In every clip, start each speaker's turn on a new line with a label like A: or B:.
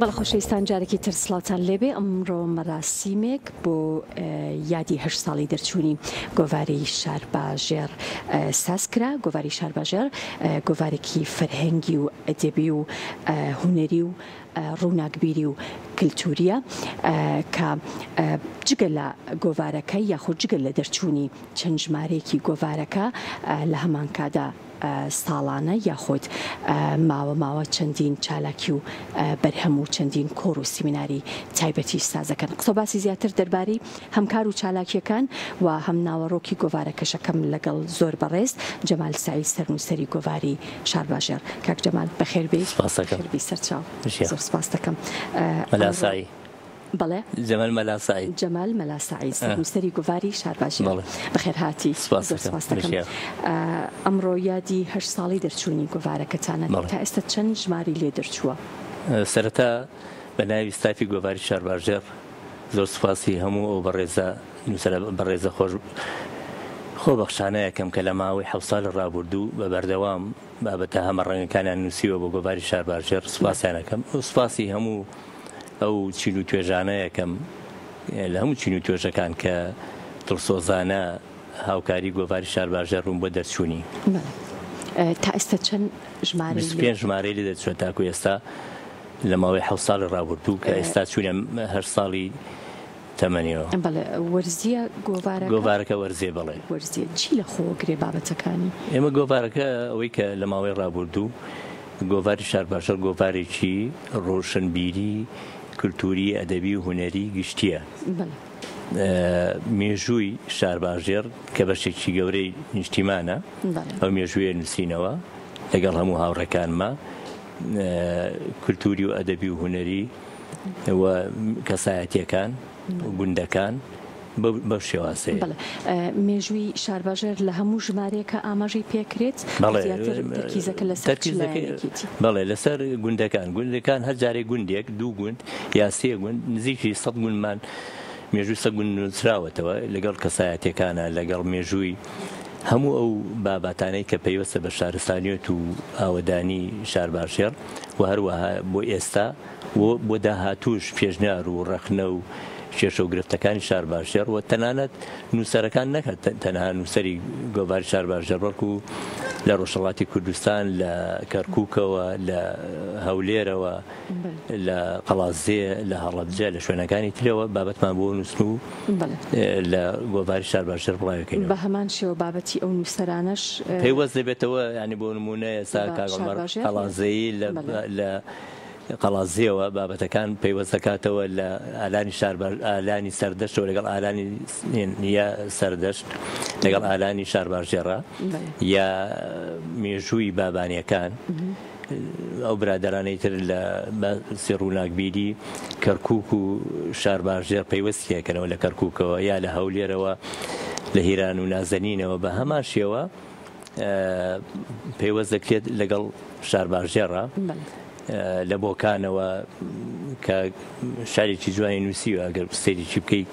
A: بەڵە خۆشەویستان جارێکی تر سڵاتان لێبێ ئەمڕۆ مەراسیمێک بۆ یادی 8 ساڵی دەرچوونی گۆڤاری شارباژێر سازکرا. گۆڤاری شارباژێر گۆڤارێکی فەرهەنگی و ئەدەبی و هونەری و ڕووناکبیری و کللتوریە کە جگە لە گۆڤارەکە یاخود جگە لە دەرچوونی چەند ژمارەیەکی گۆڤارەکە لە هەمان کادا ساڵانە یاخود ماوە چەندین چالاکی و بەرهەم و چەندین کۆڕ و سیمیناری تایبەتی سازەکەن. قسە باسی زیاتر دەربارەی هەمکار و چالاکیەکان و هەم ناوەڕۆکی گۆڤارەکەشەکەم لەگەڵ زۆر بەڕێز جەمال سعید سەرنووسەری گۆڤاری شارباژێر. کاک جەمال بەخێربێ سەرچاو زۆر سپاس دەکەم.
B: مەلاسایی
A: بەڵێ جەمال مەلاسایی سەرنووسەری گۆڤاری شارباژێر بەخێر هاتی زۆر سپاس دەکەم. ئەمڕۆ یادی 8 ساڵی دەرچوونی گۆڤارەکەتانە تا ئێستا چەند ژماری لێ دەرچووە؟
B: سەرەتا بە ناوی ستافی گۆڤاری شارباژێر زۆر سوپاسی هەموو ئەو بەڕێزە خۆبەخشانەیەکەم کە لە ماوەی 7 ساڵ ڕابردوو بە بەردەوام بابەتە هەمە ڕەنگەکانیان نووسیوە بۆ گۆڤاری شارباژێر سوپاسیانەکەم. سوپاسی هەموو ئەو چین و توێژانەیەکەم لە هەموو چین و توێژەکان کە دڵسۆزانە هاوکاری گۆڤاری شارباژێر ڕوون بۆ دەرچوونی.
A: تا ئێستا چەند ژمارە؟
B: 25 ژمارەی لێ دەرچووە تاکو ئێستا لە ماوەی 7 ساڵی ڕابردوو کە ئێستا چوونە 8 ساڵی تەمەنیەوە.
A: بەڵێ وەرزیە
B: گۆڤارەکە وەرزێ بڵێ
A: وەرزیە چی لە خۆگرێ بابەتەکانی؟
B: ئێمە گۆڤارەکە ئەوەی کە لە ماوەی ڕابردوو گۆڤاری شارباژێر گۆڤارێکی ڕۆشنبیری کللتوری ئەدەبی و هونەری گشتیە. مێژووی شارباژێر کە بەشێکی گەورەی نیشتیمانە ئەو مێژوویە نووسینەوە لەگەڵ هەموو هاوڕەکانمە کللتوری و ئەدەبی و هونەری و کەسایەتیەکان و گوندەکان بەو شێوازەیە.
A: مێژووی شارباژێر لە هەموو ژمارەیەکە ئاماژەی پێکرێت تەرکیزەکە لەسەر
B: بەڵێ لەسەر گوندەکان هەر جارێک گوندێک دوو گوند یا سێ گوند نزیکی 100 گوندمان مێژووی 100 گوند نووسراوەتەوە لەگەڵ کەسایەتیەکانە لەگەڵ مێژووی هەموو ئەو بابەتانەی کە پەیوەستە بە شارستانیەت و ئاوەدانی شارباژێر و هەروەها بۆ ئێستا بۆ داهاتووش پێشنیار و ڕەخنە و کێشە و گرفتەکانی شارباژێر و تەنانەت نووسەرەکان نەکات تەنها نووسەری گۆڤاری شارباژێر بەڵکو لە ڕۆژهەڵاتی کوردستان لە کەرکووکەوە لە هەولێرەوە لە قەڵازێ لە هەڵەبجە لە شوێنەکانی ترەوە بابەتمان بۆ نووسن و لە گۆڤاری شارباژێر بڵاوەکەین.
A: بە هەمان شێوە بابەتی ئەو نووسەرانەش
B: پێیوەست دەبێتەوە ینی بۆ نمونەیە سا کاگەڵمەر قەڵازەیی لە قەڵازیەوە بابەتەکان پەیوەست دەکاتەوە لە ئالانی سەردەشتەوە لەگەڵ ئالانی نیە سەردەشت لەگەڵ ئالانی شارباژێرە یا مێژووی بابانیەکان ئەو برادرانەی تر لە ڕووناکبیری کەرکووک و شارباژێر پەیوەستیەکەنەوە لە کەرکووکەوە یا لە هەولێرەوە لە هیران و نازەنینەوە بە هەمان شێوە پەیوەست دەکرێت لەگەڵ شارباژێرە لە بۆکانەوە کە شارێکی جوانی نووسیوە ئەگەر سەیرێکی بکەیت.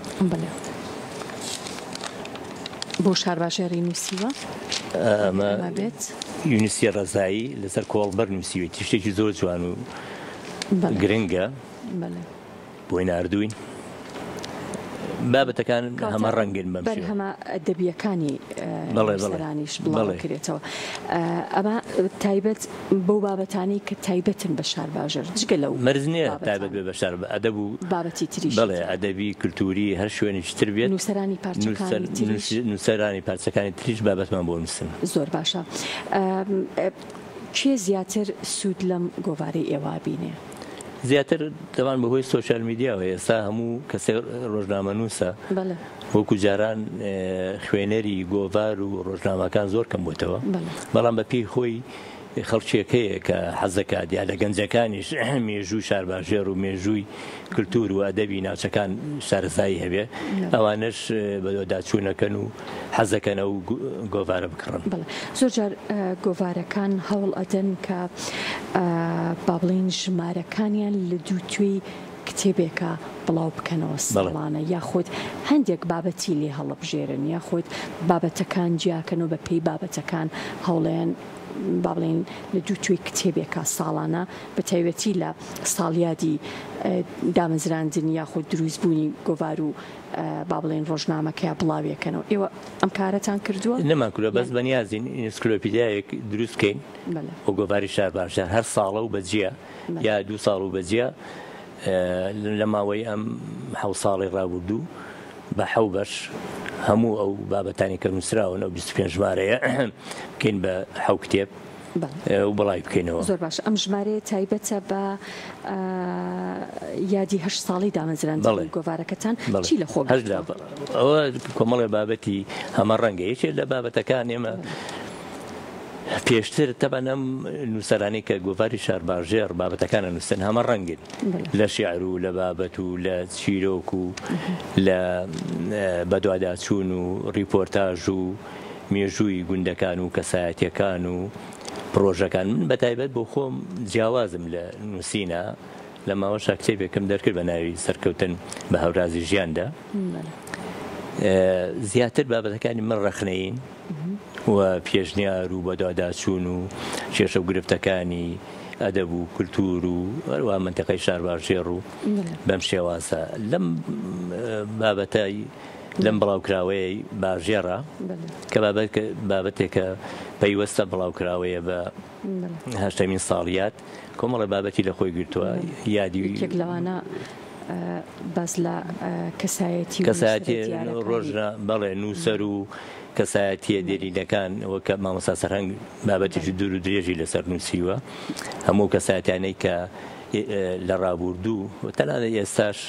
A: بۆ شارباژێری نووسیوە
B: بێت یونیسیە ڕەزایی لەسەر کۆڵبەر نووسیوێتی شتێکی زۆر جوان و گرنگە بۆی ناردووین. بابەتەکان هەمە ڕەنگن
A: بەرهەمە ئەدەبیەکانی نووسەرانیش بڵاوکرێتەوە. ئەمە تایبەت بۆ بابەتانی کە تایبەتن بە شارباژێر جگە لەو
B: مەرج نییە تایبەت بێ بە ئەدەب و
A: بابەتی تریش
B: بەڵێ ئەدەبی کللتوری هەر شوێنێکی تر بێت نووسەرانی پارچەکانی تریش بابەتمان بۆ نووسن.
A: زۆر باشە. کێ زیاتر سوود لەم گۆڤارەی ئێوە بینێ؟
B: زیاتر دەوان بەهۆی سۆشیال میدیاوە ئێستا هەموو کەسێ ڕۆژنامە نووسە وەکو جاران خوێنەری گۆڤار و ڕۆژنامەکان زۆر کەم بووتەوە بەڵام بەپێی خۆی خەڵکیەکەیە کە حەزەکات یا لە گەنجەکانیش مێژووی شارباژێر و مێژووی کللتور و ئەدەبی ناوچەکان شارەزایی هەبێ ئەوانش بەدۆداچوونەکەن و حەزەکەنە و گۆڤارە بکڕن.
A: زۆر جار گۆڤارەکان هەوڵ ئەدەن کە با بڵێن ژمارەکانیان لە دووتوێی کتێبێکە بڵاو بکەنەوە ساڵانە یاخود هەندێک بابەتی لێ هەڵەبژێرن یاخود بابەتەکان جیاکەنەوە بە پێی بابەتەکان هەوڵیان با بڵێن لە دووتوی کتێبێکە ساڵانە بە تایبەتی لە ساڵیادی دامەزراندن یاخود دروستبوونی گۆڤار و با بڵێن ڕۆژنامەکەی بڵاویەکەنەوە ئێوە ئەم کارەتان کردووە؟
B: نەماکوورە بەس بەنیازین ئینسکلۆپیدیایەک دروستکەین بۆ گۆڤاری شار باشار هەر ساڵە و بەجیە یا 2 ساڵ و بەجیە لە ماوەی ئەم 7 ساڵی ڕابردوو بە 7 بەش هەموو ئەو بابەتانی کە نووسراون ئەو 25 ژمارەیە بکەین بە 7 کتێب و بەڵای بکەینەوە.
A: زۆر باش. ئەم ژمارەیە تایبەتە بە یادی 8 ساڵی دامەزراندنی گۆڤارەکەتان چی لە خۆ
B: ئەوە کۆمەڵی بابەتی هەمە ڕەنگە یەکێک لە بابەتەکان ئێمە پێشتر تەبەن ئەم نووسەرانی کە گۆڤاری شار باشێر بابەتەکانە نووسن هەمە ڕەنگن لە شیعر و لە بابەت و لە چیرۆک و لە بەدواداچوون و ڕیپۆرتاژ و مێژووی گوندەکان و کەسایەتیەکان و پرۆژەکان من بەتایبەت بۆ خۆم جیاوازم لە نووسینە لە ماوەشا کتێبێکم دەرکرد بە ناوی سەرکەوتن بە هەورازی ژیاندا زیاتر بابەتەکانی من ڕەخنەین و پێشنیار و بەدواداچوون و کێشە و گرفتەکانی ئەدەب و کولتور و هەروە منتەقەی شار باشێر و بەم شێوازە لەم بابەتای لەم بڵاوکراوەیە باژێڕە کە بابەتێکە پەیوەستە بڵاوکراوەیە بە 8مین ساڵیات کۆمەڵی بابەتی لە خۆی گرتووە یادی
A: لەوانە باس لە کەسایەتی
B: ڕۆژە بەڵێ نووسەر و کەسایەتیە دێرینەکان وەکە مامۆستا سەرهەنگ بابەتێکی دوور و درێژی لەسەر نووسیوە هەموو کەسایەتیانەی کە لە ڕابردوو و تەنانەت ئێستاش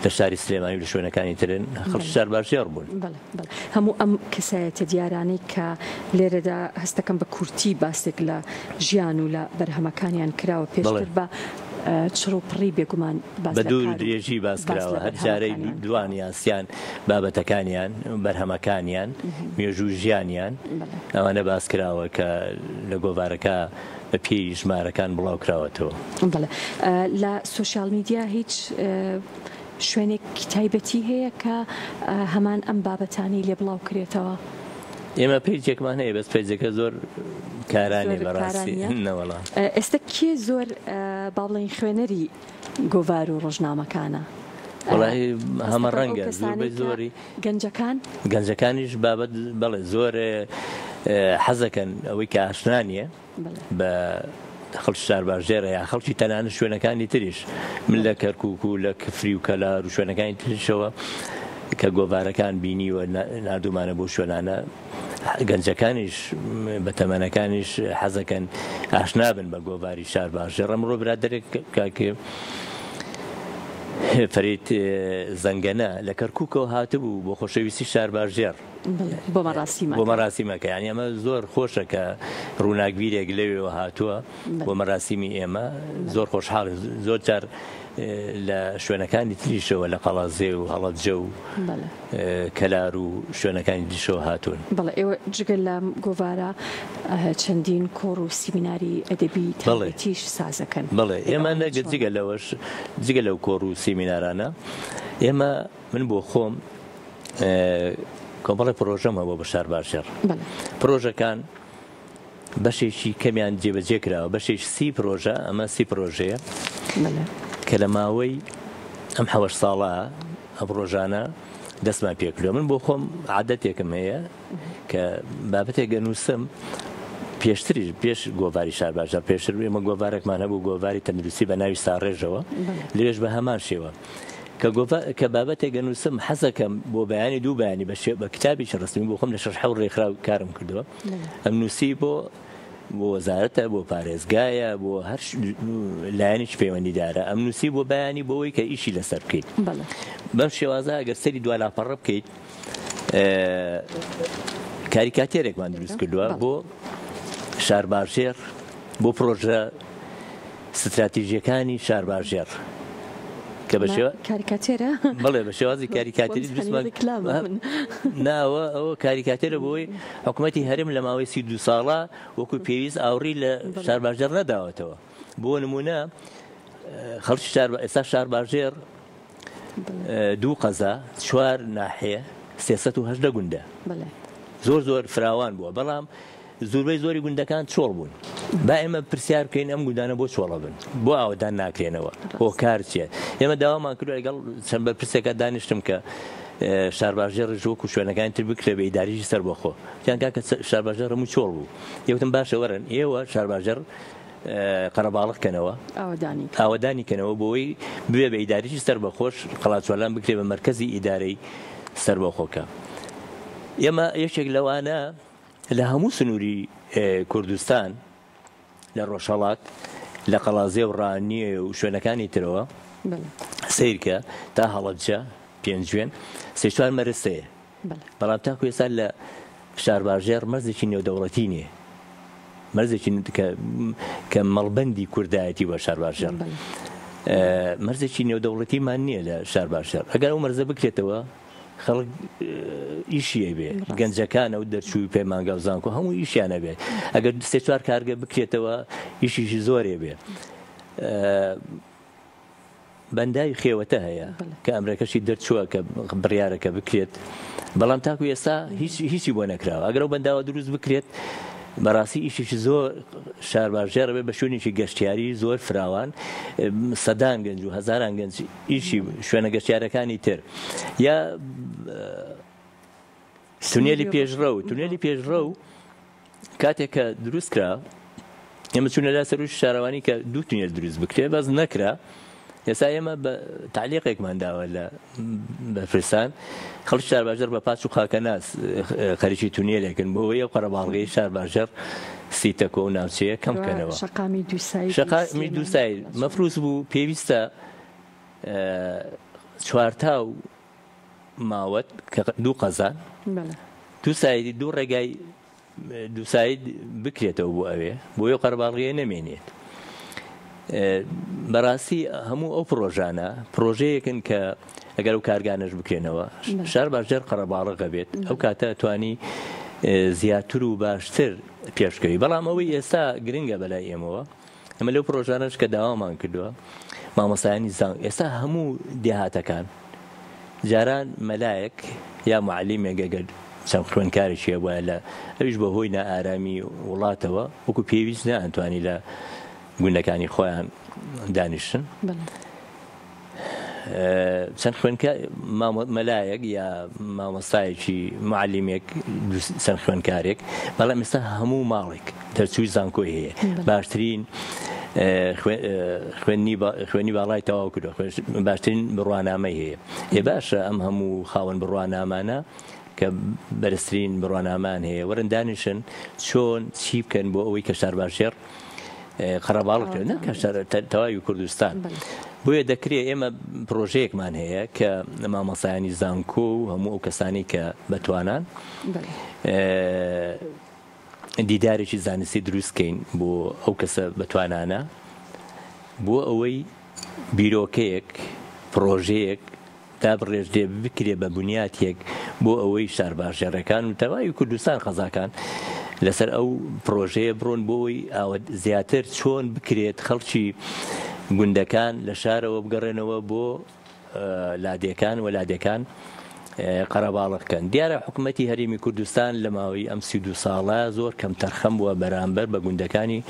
B: لە شاری سلێمانی و لە شوێنەکانی ترن خەڵکی شار باشێر بوون.
A: هەموو ئەم کەسایەتە دیارانەی کە لێرەدا هەستەکەم بە کورتی باسێک لە ژیان و لە بەرهەمەکانیان کراوە پێشتر بە چڕوپڕی بێگومان
B: بە دوور درێژی باسکراوە هەر جارەی دوانیان سیان بابەتەکانیان بەرهەمەکانیان مێژوو ژیانیان ئەوانە باسکراوە کە لە گۆڤارەکە بە پێی ژمارەکان بڵاو کراوەتەوە.
A: لە سوۆشیال میدیا هیچ شوێنێک تایبەتی هەیە کە هەمان ئەم بابەتانی لێ بڵاو کرێتەوە؟
B: ئێمە پیجێکمان هەیە بەس پیجەکە زۆر کارانی بەڕاستی نەوەڵا.
A: ئێستا کێ زۆر با بڵێن خوێنەری گۆڤار و ڕۆژنامەکانە؟
B: وڵی هەمە ڕەنگە زۆری گەنجەکانیش بابەت بەڵێ زۆر حەزەکەن ئەوەی کە ئاشنانیە بە خەڵکی شار باشێرە یا خەڵکی تەنانە شوێنەکانی تریش من لە کەرکووک و لە کفری و کەلار و شوێنەکانی تریشەوە کە گۆڤارەکان بینیوە نردومانە بۆ شوێنانە گەنجەکانیش بەتەمەنەکانیش حەزەکەن ئاشنابن بە گۆڤاری شار باشێر. ئەمڕۆ برادەرێک کاکێ فەرید زەنگەنە لە کەرکووکەوە هاتبوو بۆ خۆشەویستی شار باشێر بۆ مەراسیمەکە یانی ئەمە زۆر خۆشە کە ڕووناکبیرێک لەوێەوە هاتووە بۆ مەراسیمی ئێمە زۆر خۆشحاڵ زۆر جار لە شوێنەکانی تریشەوە لە قەڵازێ و هەڵەبجە و کەلار و شوێنەکانی دیشەوە هاتوون.
A: بەڵێ ئێوە جگە لە گۆڤارە چەندین کۆڕ و سیمیناری ئەدەبی تایبەتیش سازەکەن.
B: بەڵێ ئێمە نەگە جگە لەوەش جگە لەو کۆڕ و سیمینارانە ئێمە من بۆ خۆم کۆمەڵی پرۆژەمە بۆ بە شار باشێر. پرۆژەکان بەشێکی کەمیان جێبەجێ کراوە بەشێک 30 پرۆژە ئەمە 30 پرۆژەیە کە لە ماوەی ئەم 7 ساڵە ئەم ڕۆژانە دەستمان پێکردووە. من بۆ خۆم عادەتێکم هەیە کە بابەتێک گەنووسم پێشتریش پێش گۆڤاری شار باشێر پێشتر ئێمە گۆڤارێکمان هەبوو گۆڤاری تەندروستی بە ناوی ساڕێژەوە لێش بە هەمان شێوە کە بابەتێک گەنووسم حەزەکەم بۆ بەیانی دوو بەیانی بە کتابێکی ڕستمی بۆ خۆم لە 6 ڕێکخراو کارم کردووە. ئەم نووسی بۆ وەزارەتە بۆ پارێزگایە بۆ هەر لایەنێک پەیوەندیدارە ئەم نووسی بۆ بەیانی بۆەوەی کە ئیشی لەسەر بکەیت. بەم شێوازە ئەگەر سەری دوا لاپەڕە بکەیت کاریکاتێرێکمان دروست کردووە بۆ شار باشێر بۆ پرۆژە ستراتیژیەکانی شار باشێر کە
A: کاریکاتێرە
B: بڵێ بە شێوازی کاریکاتێری دروستمان ناوە ئەوە کاریکاتێرە بۆی حکوومەتی هەرم لە ماوەی 32 ساڵە وەکو پێویست ئاوڕی لە شار باشێر نەداوەتەوە. بۆ نمونە خەڵکی ئێستا شار باشێر 2 قەزا 4 ناحیە 318 گوندە زۆر فراوان بووە بەڵام زۆربەی زۆری گوندەکان چۆڵ بوون با ئێمە پرسیار بکەین ئەم گوندانە بۆ چۆڵە بن بۆ ئاوەدان ناکرێنەوە بۆ کار چیە ئێمە داوامان کردو لەگەڵ چەند بەرپرسێکە دانیشتم کە شارباژێر ژۆک و شوێنەکانی تر بکرێ بە ئیداریشی سەر بەخۆ یان کاکە شارباژێر هەموو چۆڵ بوو یەوتم باشە وەرن ئێوە شارباژێر قەرەباڵغکەنەوە ئاوەدانی کەنەوە بۆی بوێ بە ئیداریشی سەر بەخۆش قەڵاچوالان بکرێ بە مەرکەزی ئیدارەی سەر بەخۆکە ئێمە یەکێک لەوانە لە هەموو سنووری کوردستان لە ڕۆژهەڵات لە قەڵازێ و ڕانیە و شوێنەکانی ترەوە سیرکە تا هەڵەبجە پێنجوێن سێ چوار مەرسەیە بەڵام تاکو ئێستا لە شارباژێر مەرزێکی نێودەوڵەتی نییە مەرزێکی کە مەڵبەندی کوردایەتی بە شارباژێر مەرزێکی نێودەوڵەتیمان نییە لە شارباژێر ئەگەر ئەو مەرزە بکرێتەوە خەڵک ئیشیە بێ گەنجەکانە و دەرچووی پەیمانگە و زانکۆ هەموو ئیشیانە بێ ئەگەر سێ چوار کارگە بکرێتەوە ئیشیشی زۆرێ بێ بەنداوی خێوەتە هەیە کە ئەمریکەشی دەرچووە کە بڕیارەکە بکرێت بەڵام تاکو ئێستا هیچی بۆ نەکراوە ئەگەر ئەو بەنداوە دروست بکرێت بەڕاستی ئیشیش زۆر شارباژێر بێ بە شوێنێکی گەشتیاری زۆر فراوان سەدان گەنج و هەزاران گەنج ئیشی شوێنە گەشتیارەکانی تر یا تونێلی پێشڕە و کاتێک کە دروست کرا ئێمە چوونە لا سەر شارەوانی کە دوو تونێل دروست بکرێ بەس نەکرا ئێستا ئێمە بە تعلیقێکمان داوە لە بەرپرسان خەڵکی شارباژێر بە پاچ و خاکەناس خەریکی تونێلێکن بۆ ئەوەی قەرەباڵغی شارباژێر سیتەکۆ و ناوچەیە کەم بکەنەوە شەقامی دووسایی مەفروض بوو پێویستە چوارتا و ماوەت کە دوو قەزان دووسایدی دوو ڕێگای دووساید بکرێتەوە بۆ ئەوێ بۆیە قەرەباڵغیە نەمێنێت بەڕاستی هەموو ئەو پرۆژانە پرۆژەیەکن کە ئەگەر ئەو کارگانەش بکرێنەوە شارباژێر قەرەباڵغە بێت ئەو کاتە توانی زیاتر و باشتر پێشکەوی بەڵام ئەوەی ئێستا گرنگە بەلای ئێمەوە ئەمە لەو پرۆژانەش کە داوامان کردووە مامۆستایانی زانگ ئێستا هەموو دێهاتەکان جاران مەلایەک یا معلیمێک ئەگەر چەند خوێندکارێکی وایە لە ئەویش بە هۆی نائارامی وڵاتەوە وەکو پێویست نەئەتوانی لە گوندەکانی خۆیان دانیشتن چەند خوێنکار مەلایەک یا مامۆستایەکی معلیمێک چەند خوێنکارێک بەڵام ئێستا هەموو ماڵێک دەرچووی زانکۆی هەیە باشترین خوێنی باڵای تەواو کردووە باشترین بڕوانامەی هەیە ێ باشە ئەم هەموو خاوەن بڕوانامانە کە بەرزترین بڕوانامان هەیە وەرن دانیشن چۆن چی بکەن بۆ ئەوەی کە شارباژێر قەرەباڵغکردن کە تەواوی کوردستان بۆیە دەکرێت ئێمە پرۆژەیەکمان هەیە کە مامۆستایانی زانکۆ و هەموو ئەو کەسانی کە بەتوانان دیدارێکی زانستی دروستکەین بۆ ئەو کەسە بەتوانانە بۆ ئەوەی بیرۆکەیەک پرۆژەیەک تا بڕێژدێ بکرێ بە بنیاتێک بۆ ئەوەی شارباژێرەکان و تەواوی کوردستان قەزاکان لەسەر ئەو پرۆژەیە بڕۆن بۆی زیاتر چۆن بکرێت خەڵکی گوندەکان لە شارەوە بگەڕێنەوە بۆ لادێکان و لادێکان قەرەباڵغکەن دیارە حکوومەتی هەرێمی کوردستان لە ماوەی ئەم 32 ساڵە زۆر کەم تەرخەم بووە بەرامبەر بە گوندەکانی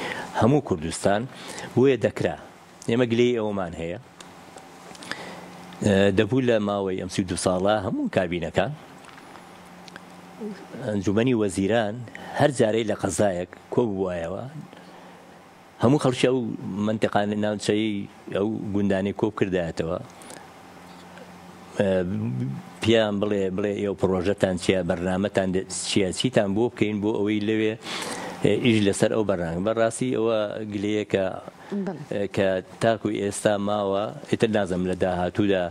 B: هەموو کوردستان بۆیە دەکرا ئێمە گلەی ئەومان هەیە دەبوو لە ماوەی ئەم 32 ساڵە هەموو کابینەکان ئەنجومەنی وەزیران هەر جارەی لە قەزایەک کۆ بووایەوە هەموو خەڵکی ئەو منتیقانە ناوچەی ئەو گوندانی کۆ کردایەتەوە پیان بڵێ ئێوە پرۆژەتان چیە بەرنامەتان چیە چیتان بۆ بکەین بۆ ئەوەی لەوێ ئیش لەسەر ئەو بەرنامە بەڕاستی ئەوە گلەیەکە کە تاکو ئێستا ماوە ئیتر نازەم لە داهاتوودا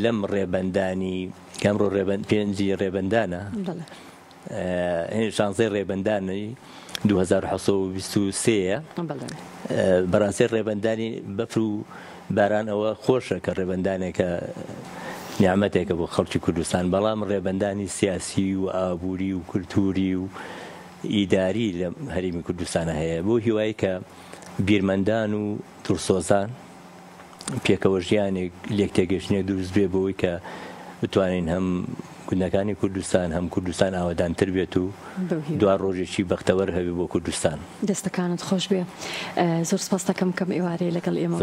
B: لەم ڕێبەندانی کامڕۆ پێنجی ڕێبەندانە شانزەی ڕێبەندانی 2023 بەڕاستی ڕێبەندانی بەفر و باران ئەوە خۆشە کە ڕێبەندانێکە نیعمەتێکە بۆ خەڵکی کوردستان بەڵام ڕێبەندانی سیاسی و ئابووری و کولتوری و ئیداری لە هەرێمی کوردستانە هەیە بۆ هیوای کە بیرمەندان و دڵسۆزان پێکەوە ژیانێک لێک تێگەشتنێک دروست بێ بەوەی کە بتوانین هەم گوندەکانی کوردستان هەم کوردستان ئاوادانتر بێت و دوای ڕۆژێکی بەختەوەر هەبێ بۆ کوردستان.
A: دەستەکانت خۆش بێ. زۆر سپاس دەکەم کەم ئێوارەی لەگەڵ ئێمە